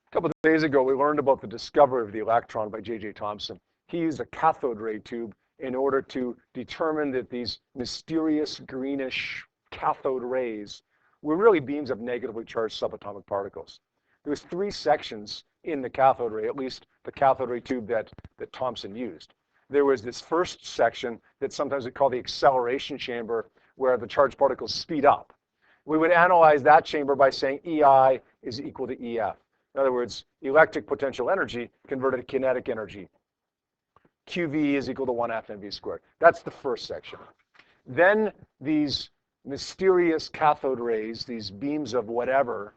A couple of days ago, we learned about the discovery of the electron by J.J. Thomson. He used a cathode ray tube in order to determine that these mysterious greenish cathode rays were really beams of negatively charged subatomic particles. There was 3 sections in the cathode ray, at least the cathode ray tube that Thomson used. There was this first section that sometimes we call the acceleration chamber, where the charged particles speed up. We would analyze that chamber by saying EI is equal to EF. In other words, electric potential energy converted to kinetic energy. QV is equal to 1/2 mv squared. That's the first section. Then these mysterious cathode rays, these beams of whatever,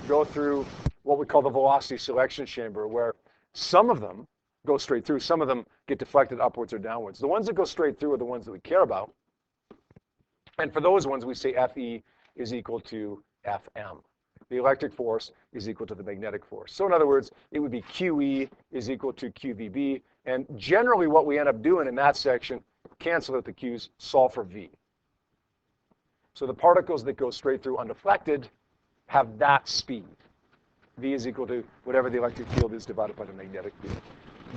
go through what we call the velocity selection chamber, where some of them go straight through, some of them get deflected upwards or downwards. The ones that go straight through are the ones that we care about. And for those ones, we say Fe is equal to Fm. The electric force is equal to the magnetic force. So in other words, it would be QE is equal to QVB. And generally what we end up doing in that section, cancel out the Q's, solve for V. So the particles that go straight through undeflected have that speed. V is equal to whatever the electric field is divided by the magnetic field.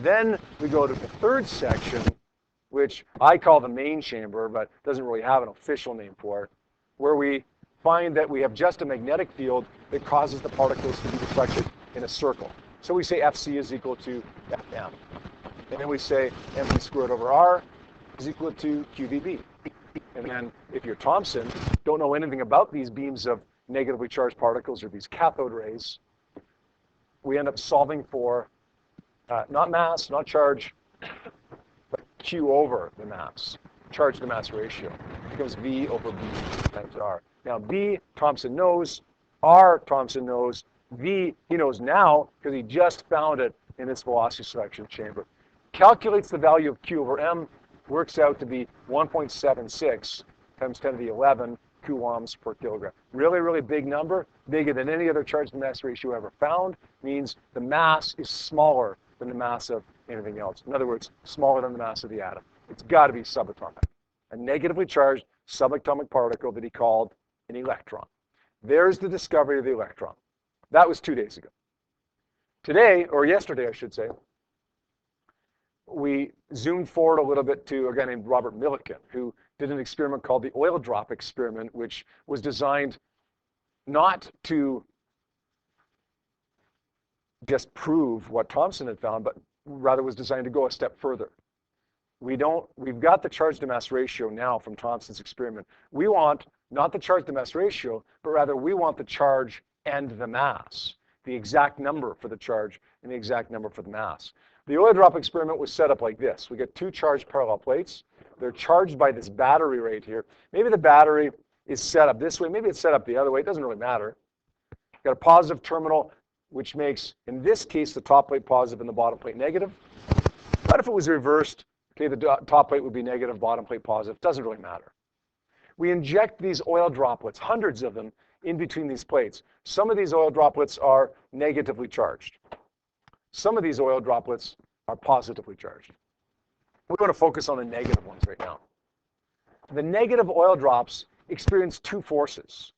Then we go to the third section, which I call the main chamber, but doesn't really have an official name for it, where we find that we have just a magnetic field that causes the particles to be deflected in a circle. So we say Fc is equal to Fm. And then we say mv squared over r is equal to QVB. And then if you're Thomson, don't know anything about these beams of negatively charged particles or these cathode rays, we end up solving for not mass, not charge, but Q over the mass, charge to mass ratio. It becomes V over B times R. Now B, Thomson knows. R, Thomson knows. V, he knows now because he just found it in this velocity selection chamber. Calculates the value of Q over M, works out to be 1.76 times 10 to the 11 coulombs per kilogram. Really, really big number, bigger than any other charge to mass ratio ever found, means the mass is smaller than the mass of anything else. In other words, smaller than the mass of the atom. It's got to be subatomic. A negatively charged subatomic particle that he called an electron. There's the discovery of the electron. That was 2 days ago. Today, or yesterday I should say, we zoomed forward a little bit to a guy named Robert Millikan, who did an experiment called the oil drop experiment, which was designed not to just prove what Thomson had found, but rather was designed to go a step further. We've got the charge to mass ratio now from Thomson's experiment. We want not the charge to mass ratio, but rather we want the charge and the mass, the exact number for the charge and the exact number for the mass. The oil drop experiment was set up like this. We get 2 charged parallel plates. They're charged by this battery right here. Maybe the battery is set up this way. Maybe it's set up the other way. It doesn't really matter. Got a positive terminal, which makes, in this case, the top plate positive and the bottom plate negative. But if it was reversed, okay, the top plate would be negative, bottom plate positive. Doesn't really matter. We inject these oil droplets, hundreds of them, in between these plates. Some of these oil droplets are negatively charged. Some of these oil droplets are positively charged. We're going to focus on the negative ones right now. The negative oil drops experience 2 forces.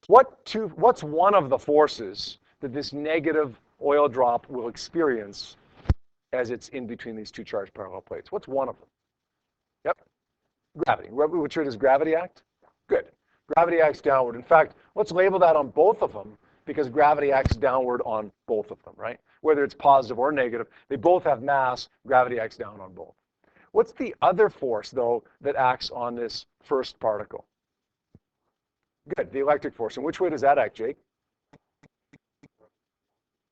What's one of the forces that this negative oil drop will experience as it's in between these 2 charged parallel plates? What's one of them? Yep, gravity. Which way does gravity act? Good. Gravity acts downward. In fact, let's label that on both of them, because gravity acts downward on both of them, right? Whether it's positive or negative, they both have mass. Gravity acts down on both. What's the other force, though, that acts on this first particle? Good, the electric force. And which way does that act, Jake?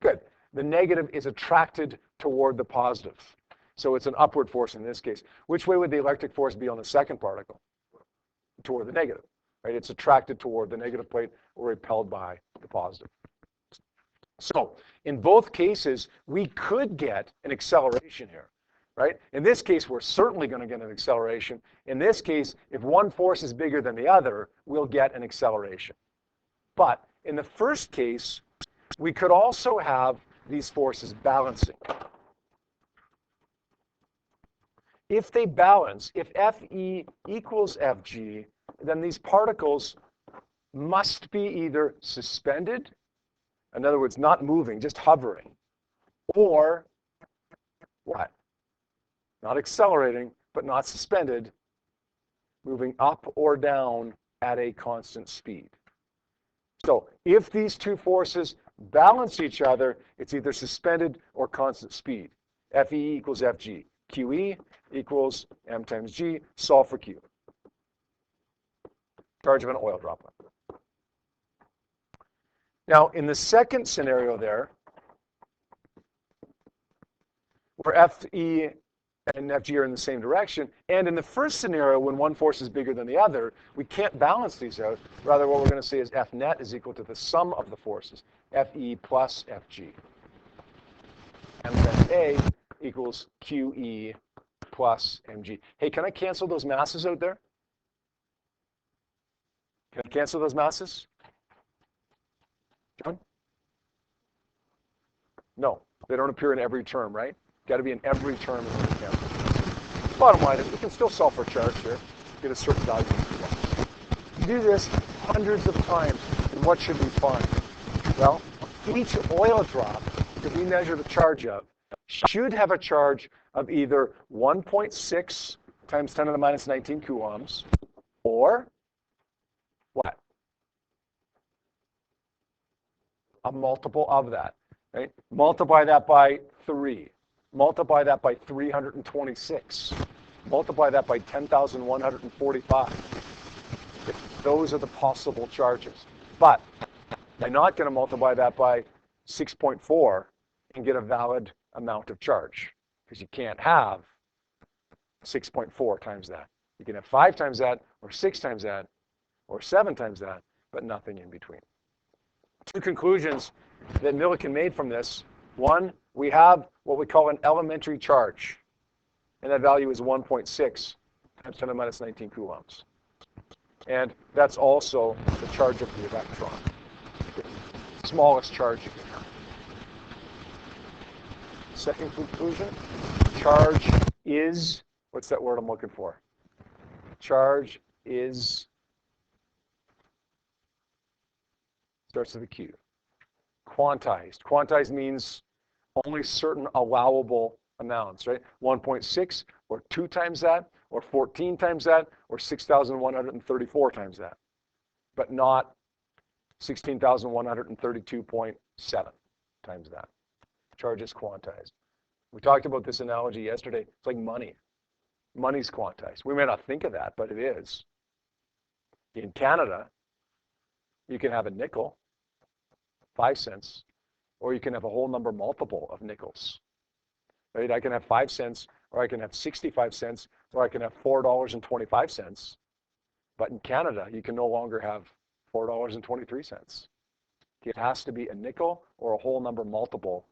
Good. The negative is attracted toward the positive. So it's an upward force in this case. Which way would the electric force be on the second particle? Toward the negative, right? It's attracted toward the negative plate or repelled by the positive. So in both cases, we could get an acceleration here, right? In this case, we're certainly going to get an acceleration. In this case, if one force is bigger than the other, we'll get an acceleration. But in the first case, we could also have these forces balancing. If they balance, if Fe equals Fg, then these particles must be either suspended In other words, not moving, just hovering. Or what? Not accelerating, but not suspended, moving up or down at a constant speed. So if these two forces balance each other, it's either suspended or constant speed. Fe equals Fg. QE equals m times g. Solve for Q. Charge of an oil droplet. Now, in the second scenario there, where Fe and Fg are in the same direction, and in the first scenario, when one force is bigger than the other, we can't balance these out. Rather, what we're going to say is F net is equal to the sum of the forces, Fe plus Fg. M times A equals QE plus mg. Hey, can I cancel those masses out there? Can I cancel those masses? John? No, they don't appear in every term, right? Got to be in every term in order to cancel. Bottom line is we can still solve for charge here, get a certain value. You do this hundreds of times, and what should we find? Well, each oil drop that we measure the charge of should have a charge of either 1.6 times 10 to the minus 19 coulombs, or what? A multiple of that, right? Multiply that by 3. Multiply that by 326. Multiply that by 10,145. Those are the possible charges. But I'm not going to multiply that by 6.4 and get a valid amount of charge, because you can't have 6.4 times that. You can have 5 times that, or 6 times that, or 7 times that, but nothing in between. Two conclusions that Millikan made from this. One, we have what we call an elementary charge, and that value is 1.6 times 10 to the minus 19 coulombs. And that's also the charge of the electron, the smallest charge you can have. Second conclusion, charge is, what's that word I'm looking for? Charge is, starts with a Q. Quantized. Quantized means only certain allowable amounts, right? 1.6 or 2 times that, or 14 times that, or 6,134 times that, but not 16,132.7 times that. Charge is quantized. We talked about this analogy yesterday. It's like money. Money's quantized. We may not think of that, but it is. In Canada, you can have a nickel, 5 cents, or you can have a whole number multiple of nickels. Right? I can have 5 cents, or I can have 65 cents, or I can have $4.25. But in Canada, you can no longer have $4.23. It has to be a nickel or a whole number multiple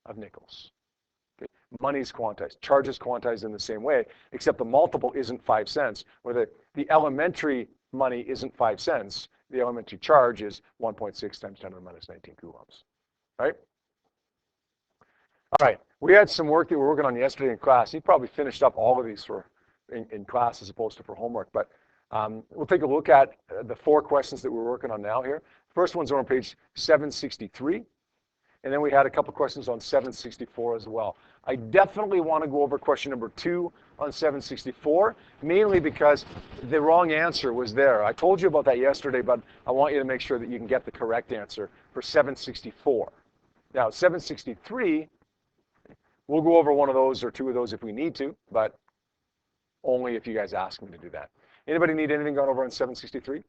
of nickels. Okay? Money's quantized. Charge is quantized in the same way, except the multiple isn't 5 cents, or the elementary money isn't 5 cents. The elementary charge is 1.6 times 10 to the minus 19 coulombs. Right? All right. We had some work that we were working on yesterday in class. You probably finished up all of these in class as opposed to for homework. But we'll take a look at the 4 questions that we're working on now here. First ones are on page 763. And then we had a couple questions on 764 as well. I definitely want to go over question number 2 on 764, mainly because the wrong answer was there. I told you about that yesterday, but I want you to make sure that you can get the correct answer for 764. Now, 763, we'll go over one of those or 2 of those if we need to, but only if you guys ask me to do that. Anybody need anything gone over on 763?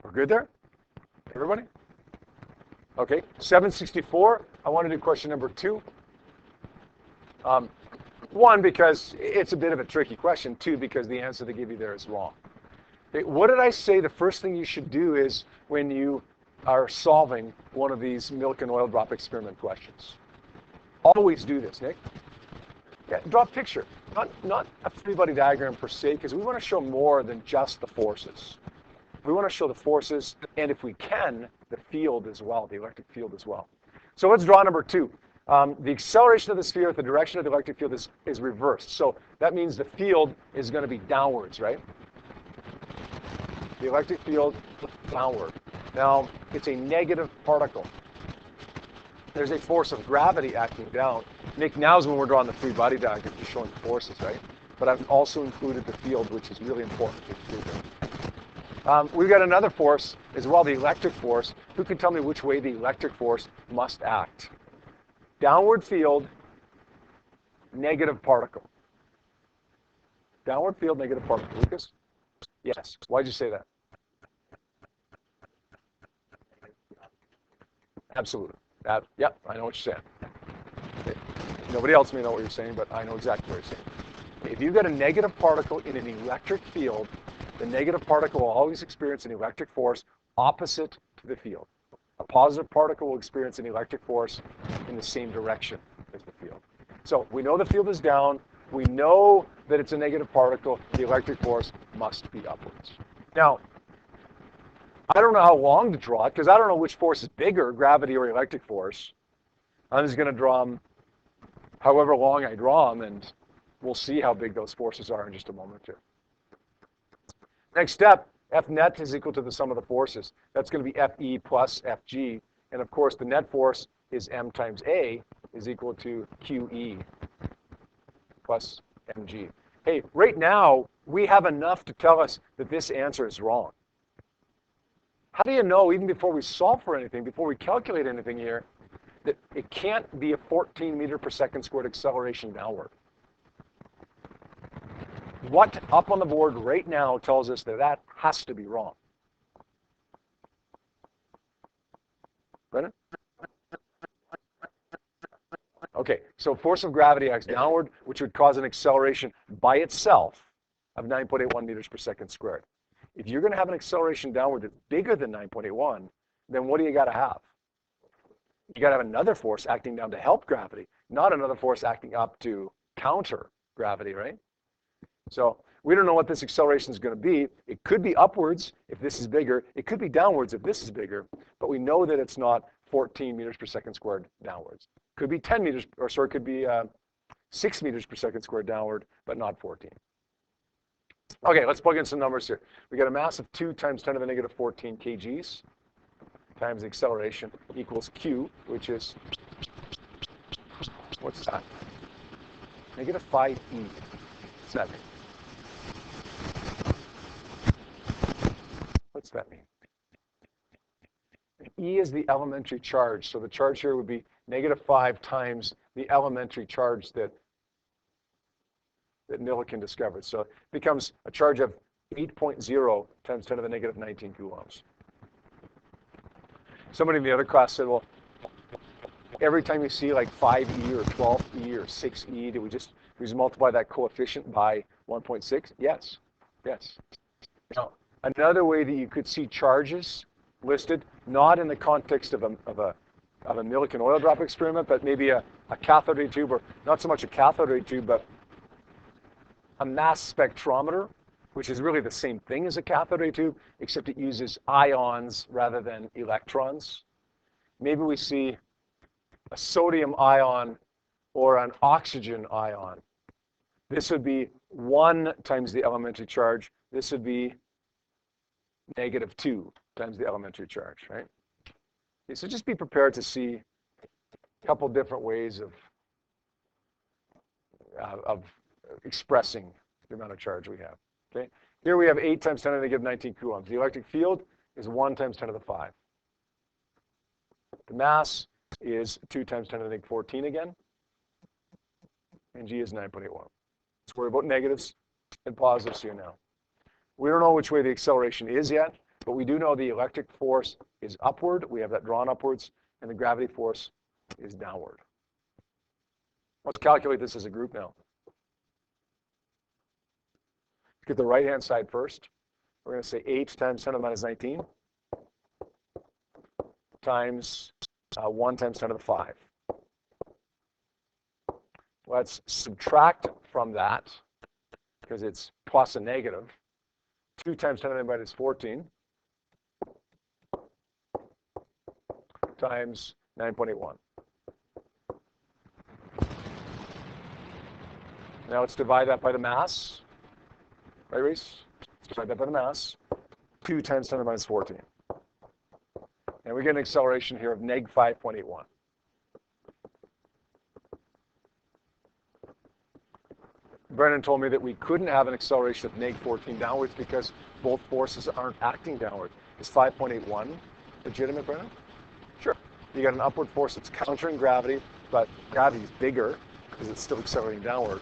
We're good there? Everybody? Okay, 764, I want to do question number 2. 1, because it's a bit of a tricky question. 2, because the answer they give you there is wrong. Okay, what did I say the first thing you should do is when you are solving one of these milk and oil drop experiment questions? Always do this, Nick. Yeah, draw a picture, not a three-body diagram per se, because we want to show more than just the forces. We want to show the forces, and if we can, the field as well, the electric field as well. So let's draw number 2. The acceleration of the sphere with the direction of the electric field is reversed. So that means the field is going to be downwards, right? The electric field downward. Now, it's a negative particle. There's a force of gravity acting down. Nick, now's when we're drawing the free body diagram, just showing the forces, right? But I've also included the field, which is really important to include there. We've got another force as well, the electric force. Who can tell me which way the electric force must act? Downward field, negative particle. Downward field, negative particle. Lucas? Yes. Why'd you say that? Absolutely. Yep, I know what you're saying. Okay. Nobody else may know what you're saying, but I know exactly what you're saying. If you've got a negative particle in an electric field, the negative particle will always experience an electric force opposite to the field. A positive particle will experience an electric force in the same direction as the field. So we know the field is down. We know that it's a negative particle. The electric force must be upwards. Now, I don't know how long to draw it because I don't know which force is bigger, gravity or electric force. I'm just going to draw them however long I draw them, and we'll see how big those forces are in just a moment here. Next step, F net is equal to the sum of the forces. That's going to be Fe plus Fg. And of course, the net force is M times A is equal to QE plus mg. Hey, right now, we have enough to tell us that this answer is wrong. How do you know, even before we solve for anything, before we calculate anything here, that it can't be a 14 meter per second squared acceleration downward? What up on the board right now tells us that that has to be wrong? Brennan? Okay, so force of gravity acts downward, which would cause an acceleration by itself of 9.81 meters per second squared. If you're going to have an acceleration downward that's bigger than 9.81, then what do you got to have? You got to have another force acting down to help gravity, not another force acting up to counter gravity, right? So we don't know what this acceleration is going to be. It could be upwards if this is bigger. It could be downwards if this is bigger. But we know that it's not 14 meters per second squared downwards. Could be 10 meters, or sorry, could be 6 meters per second squared downward, but not 14. Okay, let's plug in some numbers here. We got a mass of 2 times 10 to the negative 14 kgs times the acceleration equals q, which is, what's that? Negative 5e. What's that mean? What's that mean? E is the elementary charge, so the charge here would be negative 5 times the elementary charge that Millikan discovered. So it becomes a charge of 8.0 times 10 to the negative 19 coulombs. Somebody in the other class said, well, every time you see like 5e or 12e or 6e, do we just multiply that coefficient by 1.6? Yes, yes. Now, another way that you could see charges listed, not in the context of a Millikan oil drop experiment, but maybe a cathode ray tube, or not so much a cathode ray tube, but a mass spectrometer, which is really the same thing as a cathode ray tube, except it uses ions rather than electrons. Maybe we see a sodium ion or an oxygen ion. This would be 1 times the elementary charge. This would be negative 2 times the elementary charge, right? Okay, so just be prepared to see a couple different ways of expressing the amount of charge we have. Okay, here we have 8 times 10 to the negative 19 coulombs. The electric field is 1 times 10 to the 5. The mass is 2 times 10 to the negative 14 again, and g is 9.81. Let's worry about negatives and positives here now. We don't know which way the acceleration is yet, but we do know the electric force is upward. We have that drawn upwards, and the gravity force is downward. Let's calculate this as a group now. Get the right-hand side first. We're going to say 8 times 10 to the minus 19 times 1 times 10 to the 5. Let's subtract from that, because it's plus a negative, 2 times 10 to the minus 14 times 9.81. Now let's divide that by the mass. Right, Reese? Let's divide that by the mass. 2 times 10 to the minus 14. And we get an acceleration here of neg 5.81. Brennan told me that we couldn't have an acceleration of neg 14 downwards because both forces aren't acting downward. Is 5.81 legitimate, Brennan? Sure. You got an upward force that's countering gravity, but gravity is bigger because it's still accelerating downward.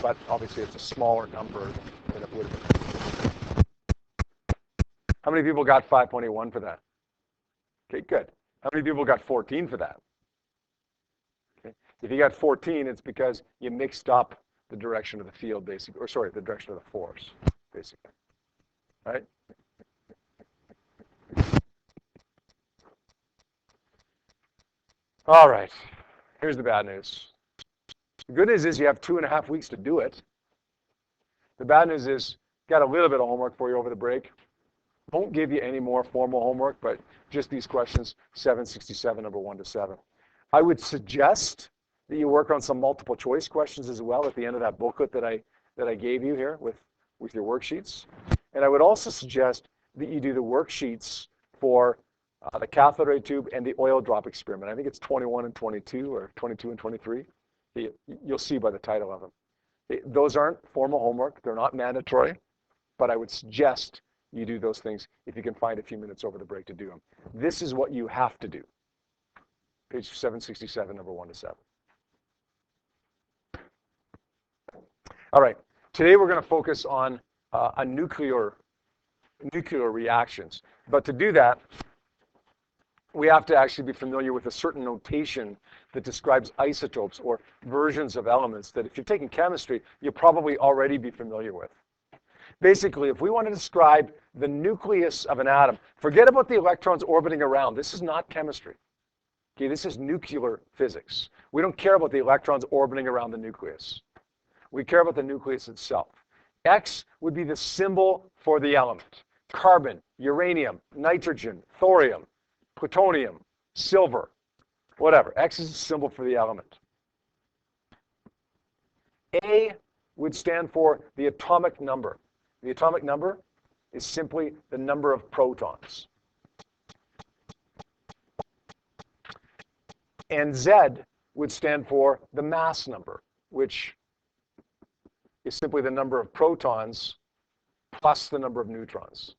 But obviously it's a smaller number than it would have been. How many people got 5.81 for that? Okay, good. How many people got 14 for that? Okay. If you got 14, it's because you mixed up the direction of the field, basically, or sorry, the direction of the force, basically. Right? All right. Here's the bad news. The good news is you have 2.5 weeks to do it. The bad news is got a little bit of homework for you over the break. Won't give you any more formal homework, but just these questions, 767, number 1 to 7. I would suggest that you work on some multiple choice questions as well at the end of that booklet that I gave you here with your worksheets. And I would also suggest that you do the worksheets for the cathode ray tube and the oil drop experiment. I think it's 21 and 22 or 22 and 23. You'll see by the title of them. Those aren't formal homework. They're not mandatory, but I would suggest you do those things if you can find a few minutes over the break to do them. This is what you have to do. Page 767, number 1 to 7. All right, today we're going to focus on nuclear reactions. But to do that, we have to actually be familiar with a certain notation that describes isotopes or versions of elements that if you're taking chemistry, you'll probably already be familiar with. Basically, if we want to describe the nucleus of an atom, forget about the electrons orbiting around. This is not chemistry. Okay, this is nuclear physics. We don't care about the electrons orbiting around the nucleus. We care about the nucleus itself. X would be the symbol for the element. Carbon, uranium, nitrogen, thorium, plutonium, silver, whatever. X is a symbol for the element. A would stand for the atomic number. The atomic number is simply the number of protons. And Z would stand for the mass number, which is simply the number of protons plus the number of neutrons.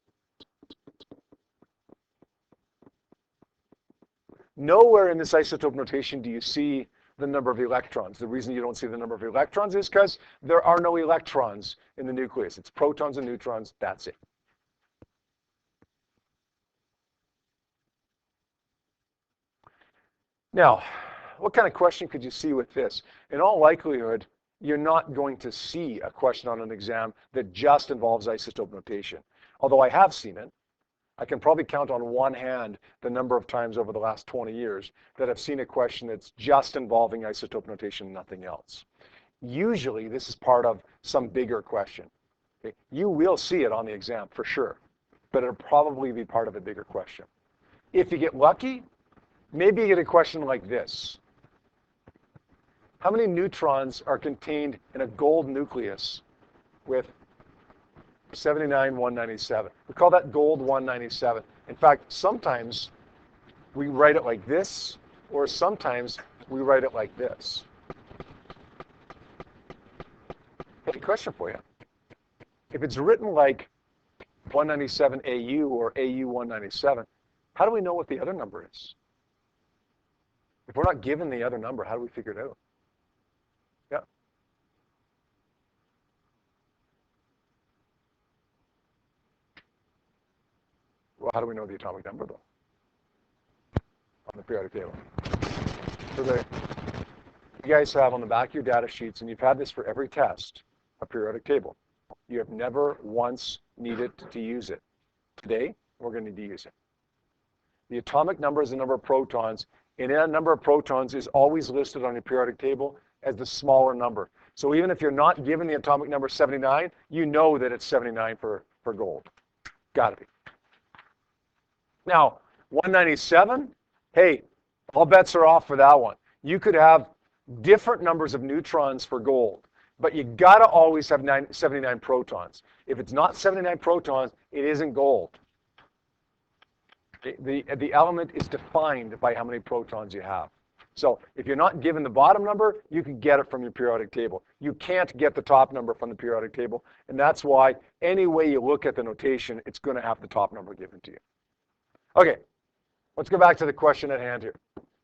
Nowhere in this isotope notation do you see the number of electrons. The reason you don't see the number of electrons is because there are no electrons in the nucleus. It's protons and neutrons, that's it. Now, what kind of question could you see with this? In all likelihood, you're not going to see a question on an exam that just involves isotope notation. Although I have seen it. I can probably count on one hand the number of times over the last 20 years that I've seen a question that's just involving isotope notation, nothing else. Usually, this is part of some bigger question. Okay? You will see it on the exam for sure, but it'll probably be part of a bigger question. If you get lucky, maybe you get a question like this. How many neutrons are contained in a gold nucleus with 79, 197. We call that gold 197. In fact, sometimes we write it like this, or sometimes we write it like this. Hey, question for you. If it's written like 197 AU or AU 197, how do we know what the other number is? If we're not given the other number, how do we figure it out? Yeah. Well, how do we know the atomic number, though? On the periodic table. So you guys have on the back of your data sheets, and you've had this for every test, a periodic table. You have never once needed to use it. Today, we're going to need to use it. The atomic number is the number of protons, and that number of protons is always listed on your periodic table as the smaller number. So even if you're not given the atomic number 79, you know that it's 79 for gold. Got to be. Now, 197, hey, all bets are off for that one. You could have different numbers of neutrons for gold, but you got to always have 79 protons. If it's not 79 protons, it isn't gold. The element is defined by how many protons you have. So if you're not given the bottom number, you can get it from your periodic table. You can't get the top number from the periodic table, and that's why any way you look at the notation, it's going to have the top number given to you. Okay, let's go back to the question at hand here.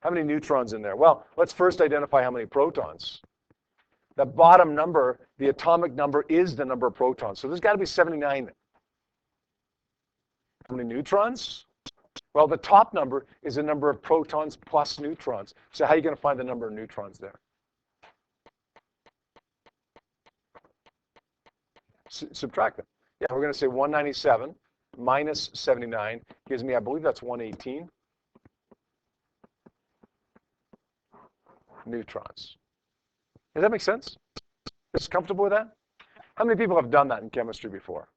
How many neutrons in there? Well, let's first identify how many protons. The bottom number, the atomic number, is the number of protons. So there's got to be 79 there. How many neutrons? Well, the top number is the number of protons plus neutrons. So how are you going to find the number of neutrons there? Subtract them. Yeah, we're going to say 197 minus 79 gives me, I believe that's 118 neutrons. Does that make sense? Is comfortable with that? How many people have done that in chemistry before?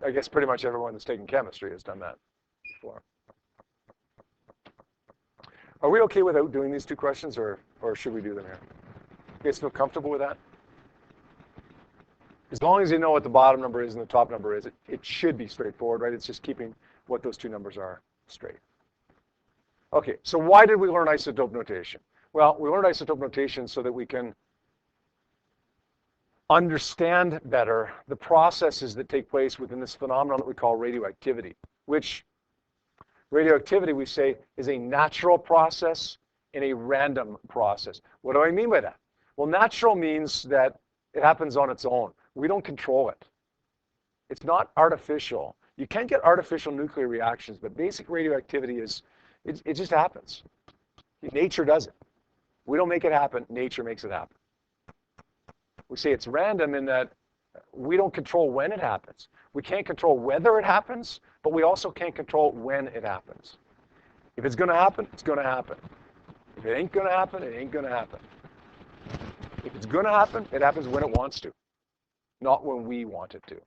I guess pretty much everyone that's taken chemistry has done that before. Are we okay without doing these two questions, or should we do them here? You guys feel comfortable with that? As long as you know what the bottom number is and the top number is, it should be straightforward, right? It's just keeping what those two numbers are straight. Okay, so why did we learn isotope notation? Well, we learned isotope notation so that we can understand better the processes that take place within this phenomenon that we call radioactivity, which radioactivity, we say, is a natural process and a random process. What do I mean by that? Well, natural means that it happens on its own. We don't control it. It's not artificial. You can get artificial nuclear reactions, but basic radioactivity is, it just happens. Nature does it. We don't make it happen. Nature makes it happen. We say it's random in that we don't control when it happens. We can't control whether it happens, but we also can't control when it happens. If it's going to happen, it's going to happen. If it ain't going to happen, it ain't going to happen. If it's going to happen, it happens when it wants to, not when we want it to.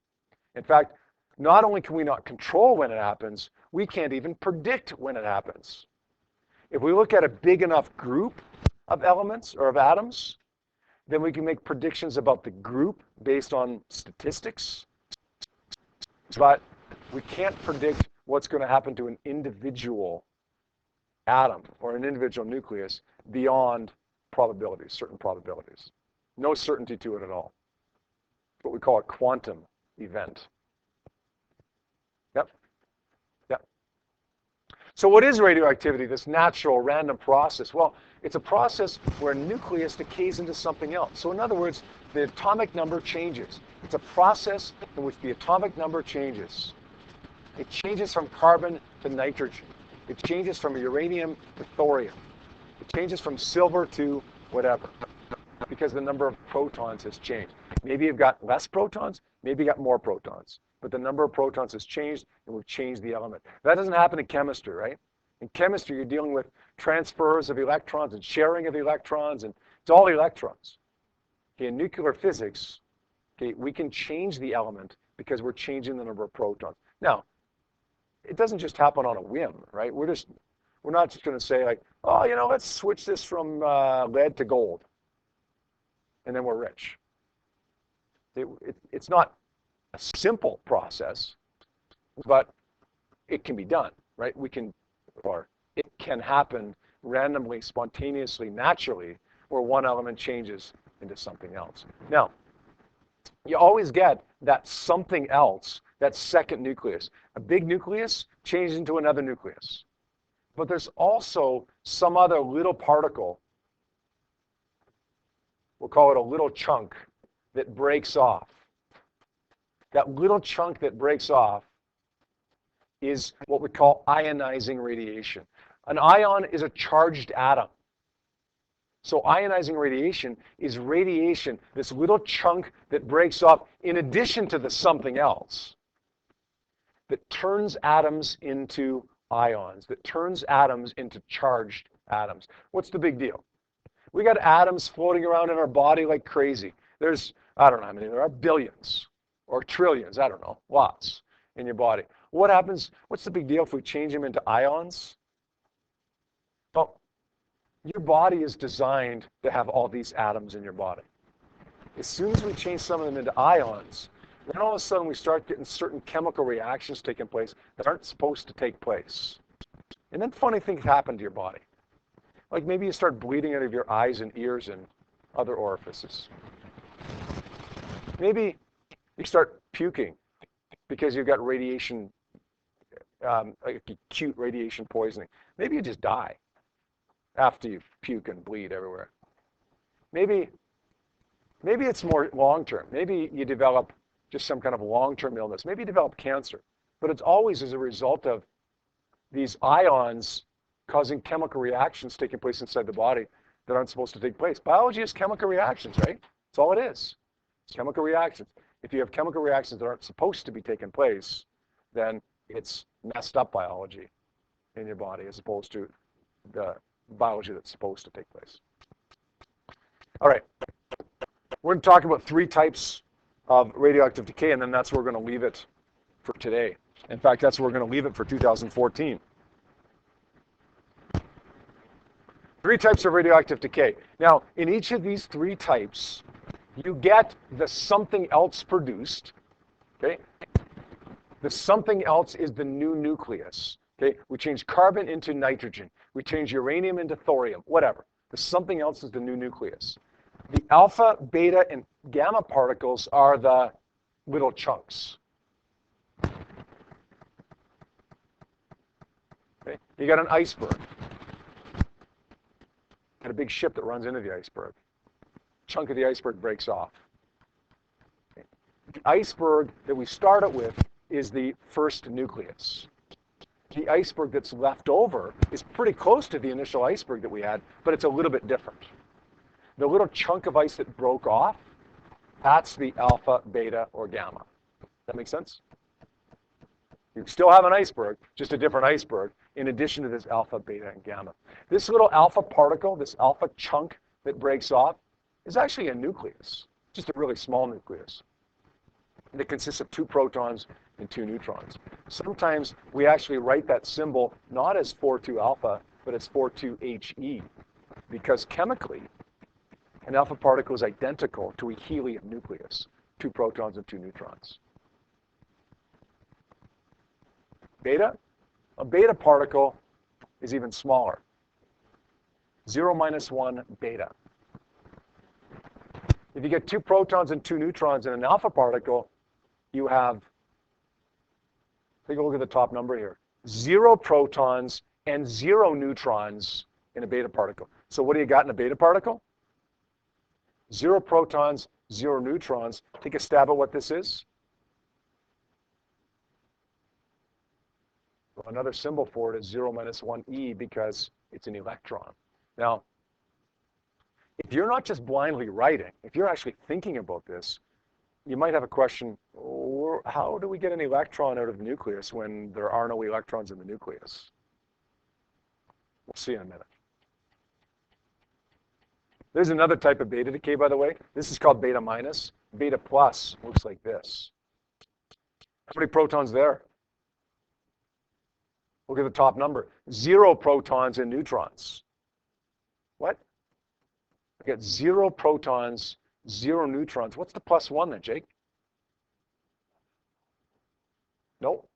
In fact, not only can we not control when it happens, we can't even predict when it happens. If we look at a big enough group of elements or of atoms, then we can make predictions about the group based on statistics. But we can't predict what's going to happen to an individual atom or an individual nucleus beyond probabilities, certain probabilities. No certainty to it at all. What we call a quantum event. Yep. Yep. So what is radioactivity, this natural random process? Well, it's a process where a nucleus decays into something else. So in other words, the atomic number changes. It's a process in which the atomic number changes. It changes from carbon to nitrogen. It changes from uranium to thorium. It changes from silver to whatever, because the number of protons has changed. Maybe you've got less protons, maybe you got more protons, but the number of protons has changed, and we've changed the element. That doesn't happen in chemistry, right? In chemistry, you're dealing with transfers of electrons and sharing of electrons, and it's all electrons. Okay, in nuclear physics, okay, we can change the element because we're changing the number of protons. Now, it doesn't just happen on a whim, right? We're not just going to say like, oh, you know, let's switch this from lead to gold, and then we're rich. It's not a simple process, but it can be done, right? Or it can happen randomly, spontaneously, naturally, where one element changes into something else. Now, you always get that something else, that second nucleus. A big nucleus changes into another nucleus. But there's also some other little particle, we'll call it a little chunk, that breaks off. That little chunk that breaks off is what we call ionizing radiation. An ion is a charged atom. So ionizing radiation is radiation, this little chunk that breaks off in addition to the something else, that turns atoms into ions, that turns atoms into charged atoms. What's the big deal? We got atoms floating around in our body like crazy. There's, I don't know how many, there are billions or trillions, I don't know, lots in your body. What happens, what's the big deal if we change them into ions? Well, your body is designed to have all these atoms in your body. As soon as we change some of them into ions, Then all of a sudden we start getting certain chemical reactions taking place that aren't supposed to take place. And then funny things happen to your body. Like maybe you start bleeding out of your eyes and ears and other orifices. Maybe you start puking because you've got radiation, like acute radiation poisoning. Maybe you just die after you puke and bleed everywhere. Maybe it's more long-term. Maybe you develop just some kind of long-term illness. Maybe you develop cancer. But it's always as a result of these ions causing chemical reactions taking place inside the body that aren't supposed to take place. Biology is chemical reactions, right? That's all it is. It's chemical reactions. If you have chemical reactions that aren't supposed to be taking place, then it's messed up biology in your body as opposed to the biology that's supposed to take place. All right. We're going to talk about 3 types of radioactive decay, and then that's where we're going to leave it for today. In fact, that's where we're going to leave it for 2014. 3 types of radioactive decay. Now, in each of these 3 types, you get the something else produced, okay? The something else is the new nucleus, okay? We change carbon into nitrogen. We change uranium into thorium, whatever. The something else is the new nucleus. The alpha, beta, and gamma particles are the little chunks. Okay? You got an iceberg. Got a big ship that runs into the iceberg. Chunk of the iceberg breaks off. Okay. The iceberg that we started with is the first nucleus. The iceberg that's left over is pretty close to the initial iceberg that we had, but it's a little bit different. The little chunk of ice that broke off, that's the alpha, beta, or gamma. That make sense? You still have an iceberg, just a different iceberg, in addition to this alpha, beta, and gamma. This little alpha particle, this alpha chunk that breaks off, is actually a nucleus, just a really small nucleus. That consists of 2 protons and 2 neutrons. Sometimes we actually write that symbol not as 4,2 alpha, but as 4,2 He, because chemically, an alpha particle is identical to a helium nucleus, 2 protons and 2 neutrons. Beta? A beta particle is even smaller. 0 - 1 beta. If you get 2 protons and 2 neutrons in an alpha particle, you have, take a look at the top number here, 0 protons and 0 neutrons in a beta particle. So what do you got in a beta particle? 0 protons, 0 neutrons. Take a stab at what this is. Well, another symbol for it is 0 - 1 E because it's an electron. Now, if you're not just blindly writing, if you're actually thinking about this, you might have a question, how do we get an electron out of the nucleus when there are no electrons in the nucleus? We'll see in a minute. There's another type of beta decay, by the way. This is called beta minus. Beta plus looks like this. How many protons there? Look at the top number. 0 protons and neutrons. What? I got 0 protons, 0 neutrons. What's the plus 1 then, Jake? Nope.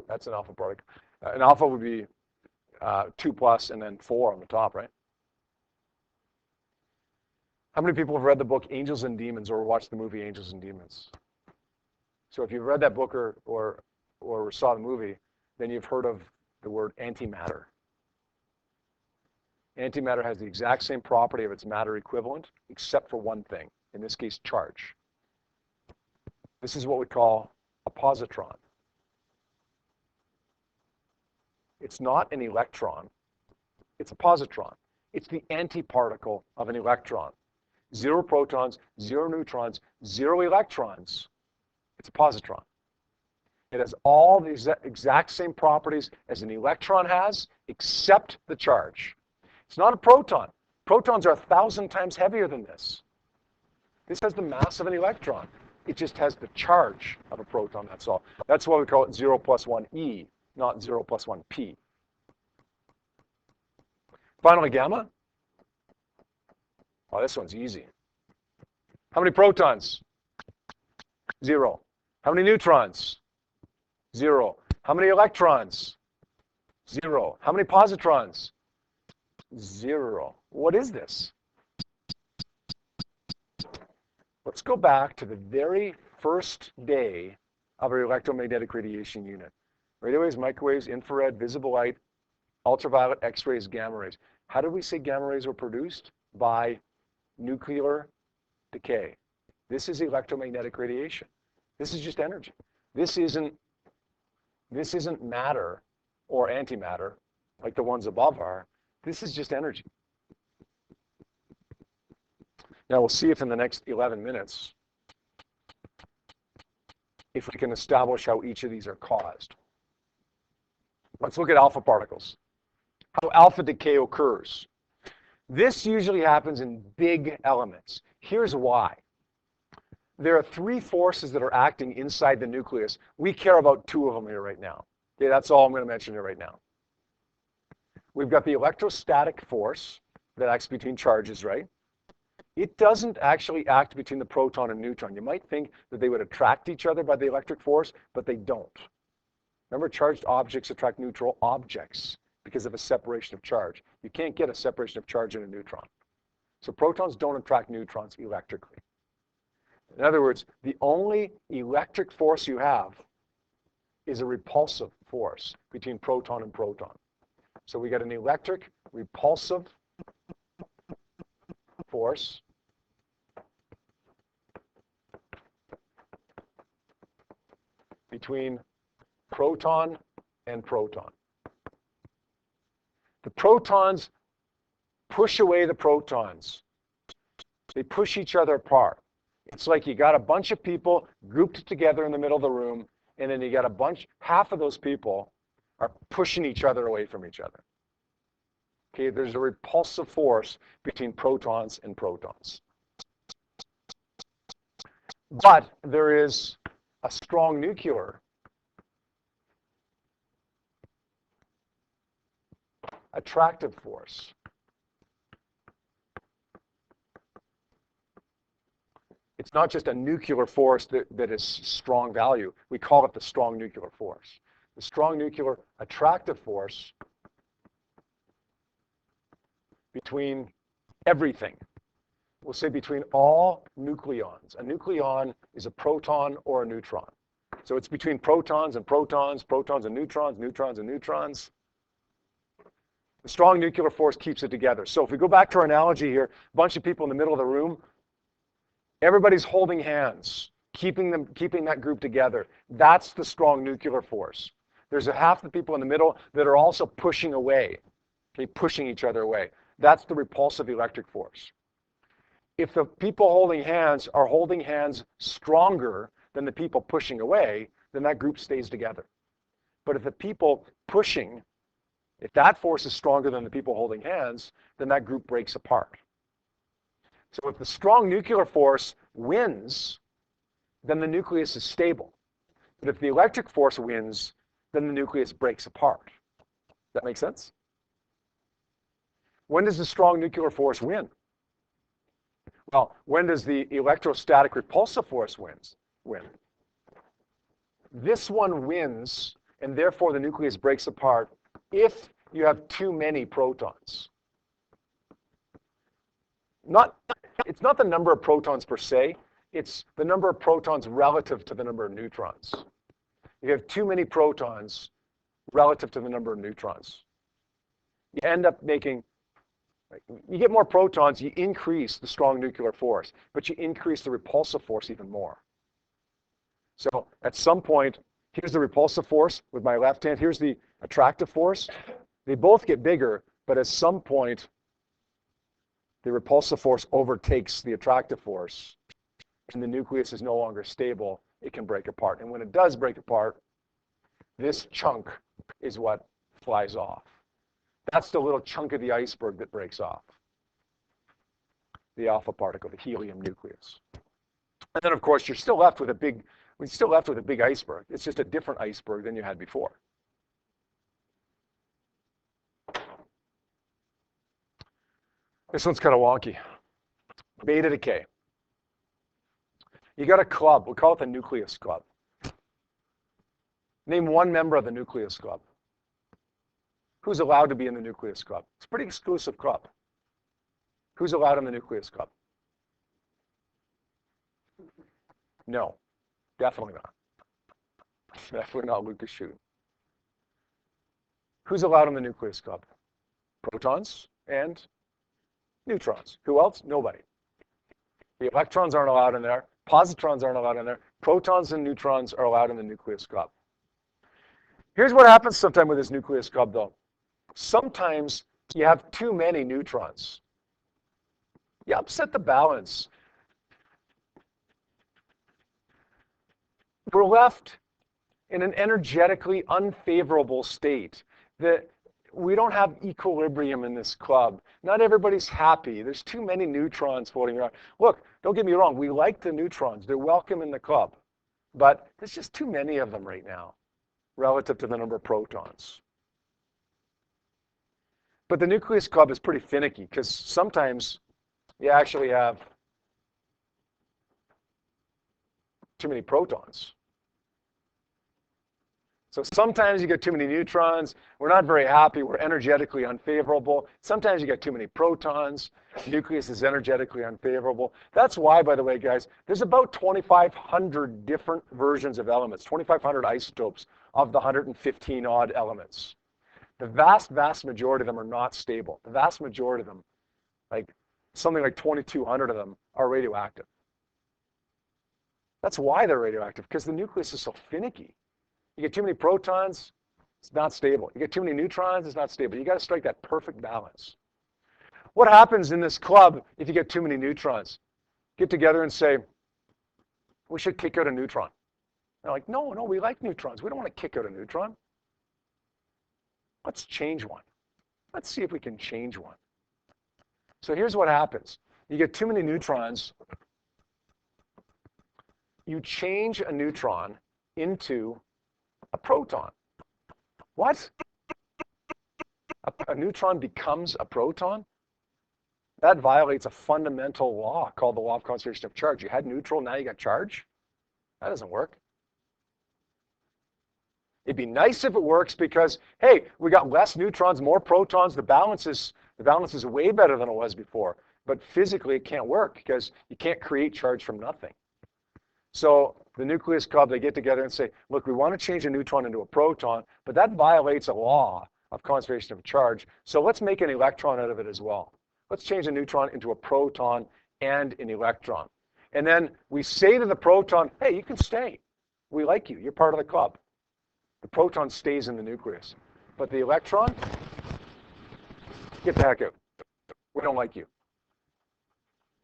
That's an alpha particle. An alpha would be 2 plus and then 4 on the top, right? How many people have read the book Angels and Demons or watched the movie Angels and Demons? So if you've read that book or saw the movie, then you've heard of the word antimatter. Antimatter has the exact same property of its matter equivalent, except for one thing, in this case, charge. This is what we call a positron. It's not an electron. It's a positron. It's the antiparticle of an electron. 0 protons, 0 neutrons, 0 electrons. It's a positron. It has all the exact same properties as an electron has, except the charge. It's not a proton. Protons are 1,000 times heavier than this. This has the mass of an electron. It just has the charge of a proton, that's all. That's why we call it 0 + 1 E, not 0 + 1 P. Finally, gamma. Oh, this one's easy. How many protons? Zero. How many neutrons? Zero. How many electrons? Zero. How many positrons? Zero. What is this? Let's go back to the very first day of our electromagnetic radiation unit. Radio waves, microwaves, infrared, visible light, ultraviolet, X-rays, gamma rays. How did we say gamma rays were produced? By nuclear decay. This is electromagnetic radiation. This is just energy. This isn't matter or antimatter like the ones above are. This is just energy. Now we'll see if in the next 11 minutes if we can establish how each of these are caused. Let's look at alpha particles. How alpha decay occurs. This usually happens in big elements. Here's why. There are three forces that are acting inside the nucleus. We care about two of them here right now. Okay, that's all I'm going to mention here right now. We've got the electrostatic force that acts between charges, right? It doesn't actually act between the proton and neutron. You might think that they would attract each other by the electric force, but they don't. Remember, charged objects attract neutral objects because of a separation of charge. You can't get a separation of charge in a neutron. So protons don't attract neutrons electrically. In other words, the only electric force you have is a repulsive force between proton and proton. So we get an electric repulsive force between proton and proton. The protons push away the protons. They push each other apart. It's like you got a bunch of people grouped together in the middle of the room, and then you got half of those people are pushing each other away from each other. Okay, there's a repulsive force between protons and protons. But there is a strong nuclear attractive force. It's not just a nuclear force that is strong value. We call it the strong nuclear force. The strong nuclear attractive force between everything. We'll say between all nucleons. A nucleon is a proton or a neutron. So it's between protons and protons, protons and neutrons, neutrons and neutrons. The strong nuclear force keeps it together. So if we go back to our analogy here, a bunch of people in the middle of the room, everybody's holding hands, keeping that group together. That's the strong nuclear force. There's half the people in the middle that are also pushing away, okay, pushing each other away. That's the repulsive electric force. If the people holding hands are holding hands stronger than the people pushing away, then that group stays together. But if the people pushing, if that force is stronger than the people holding hands, then that group breaks apart. So if the strong nuclear force wins, then the nucleus is stable. But if the electric force wins, then the nucleus breaks apart. Does that make sense? When does the strong nuclear force win? Well, when does the electrostatic repulsive force win? This one wins, and therefore the nucleus breaks apart if you have too many protons. It's not the number of protons per se, it's the number of protons relative to the number of neutrons. You have too many protons relative to the number of neutrons. You end up making, you get more protons, you increase the strong nuclear force, but you increase the repulsive force even more. So at some point, here's the repulsive force with my left hand, here's the attractive force. They both get bigger, but at some point, the repulsive force overtakes the attractive force, and the nucleus is no longer stable. It can break apart. And when it does break apart, this chunk is what flies off. That's the little chunk of the iceberg that breaks off. The alpha particle, the helium nucleus. And then, of course, we're still left with a big iceberg. It's just a different iceberg than you had before. This one's kind of wonky. Beta decay. You got a club. We call it the nucleus club. Name one member of the nucleus club. Who's allowed to be in the nucleus club? It's a pretty exclusive club. Who's allowed in the nucleus club? No, definitely not. Definitely not Lucas Shute. Who's allowed in the nucleus club? Protons and neutrons. Who else? Nobody. The electrons aren't allowed in there. Positrons aren't allowed in there. Protons and neutrons are allowed in the nucleus club. Here's what happens sometimes with this nucleus club, though. Sometimes you have too many neutrons. You upset the balance. We're left in an energetically unfavorable state that we don't have equilibrium in this club. Not everybody's happy. There's too many neutrons floating around. Look, don't get me wrong. We like the neutrons. They're welcome in the club. But there's just too many of them right now relative to the number of protons. But the nucleus club is pretty finicky because sometimes you actually have too many protons. So sometimes you get too many neutrons. We're not very happy. We're energetically unfavorable. Sometimes you get too many protons. Nucleus is energetically unfavorable. That's why, by the way, guys, there's about 2,500 different versions of elements, 2,500 isotopes of the 115 odd elements. The vast, vast majority of them are not stable. The vast majority of them, like something like 2,200 of them, are radioactive. That's why they're radioactive, because the nucleus is so finicky. You get too many protons, it's not stable. You get too many neutrons, it's not stable. You got to strike that perfect balance. What happens in this club if you get too many neutrons? Get together and say, we should kick out a neutron. They're like, no, we like neutrons. We don't want to kick out a neutron. Let's change one. Let's see if we can change one. So here's what happens. You get too many neutrons. You change a neutron into a proton. What? A neutron becomes a proton? That violates a fundamental law called the law of conservation of charge. You had neutral, now you got charge? That doesn't work. It'd be nice if it works because, hey, we got less neutrons, more protons. The balance is way better than it was before. But physically, it can't work because you can't create charge from nothing. So the nucleus club, they get together and say, look, we want to change a neutron into a proton, but that violates a law of conservation of charge. So let's make an electron out of it as well. Let's change a neutron into a proton and an electron. And then we say to the proton, hey, you can stay. We like you. You're part of the club. The proton stays in the nucleus. But the electron, get the heck out. We don't like you.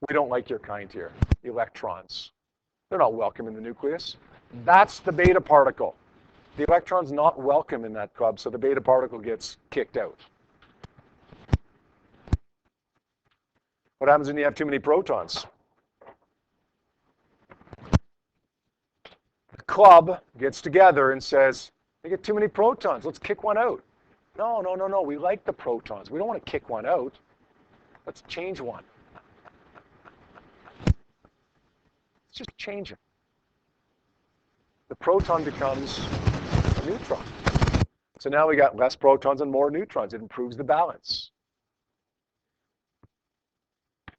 We don't like your kind here, the electrons. They're not welcome in the nucleus. That's the beta particle. The electron's not welcome in that club, so the beta particle gets kicked out. What happens when you have too many protons? The club gets together and says, we get too many protons. Let's kick one out. No. We like the protons. We don't want to kick one out. Let's change one. Let's just change it. The proton becomes a neutron. So now we got less protons and more neutrons. It improves the balance.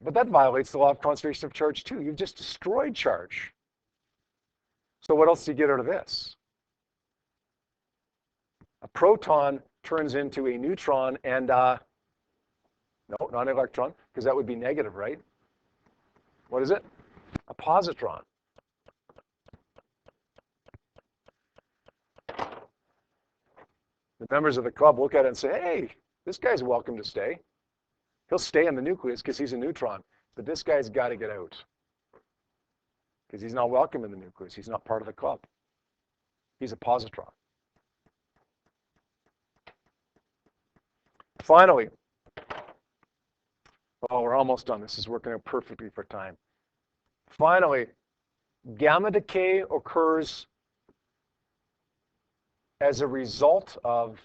But that violates the law of conservation of charge too. You've just destroyed charge. So what else do you get out of this? A proton turns into a neutron and, no, not an electron, because that would be negative, right? What is it? A positron. The members of the club look at it and say, hey, this guy's welcome to stay. He'll stay in the nucleus because he's a neutron, but this guy's got to get out because he's not welcome in the nucleus. He's not part of the club. He's a positron. Finally, oh, we're almost done. This is working out perfectly for time. Finally, gamma decay occurs as a result of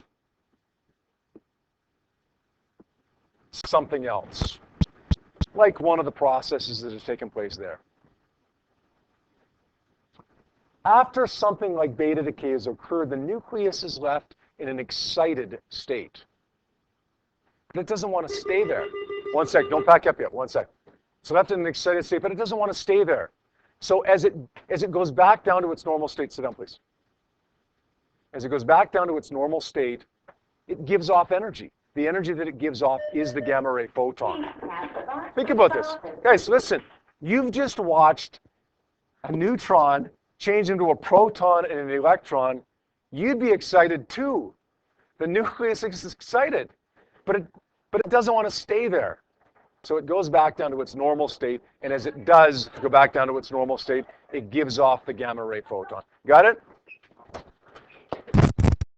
something else, like one of the processes that has taken place there. After something like beta decay has occurred, the nucleus is left in an excited state. But it doesn't want to stay there. One sec, don't pack up yet, one sec. It's left in an excited state, but it doesn't want to stay there. So as it goes back down to its normal state, sit down please. As it goes back down to its normal state, it gives off energy. The energy that it gives off is the gamma ray photon. Think about this. Guys, listen. You've just watched a neutron change into a proton and an electron. You'd be excited too. The nucleus is excited, but it doesn't want to stay there. So it goes back down to its normal state, and as it does go back down to its normal state, it gives off the gamma ray photon. Got it?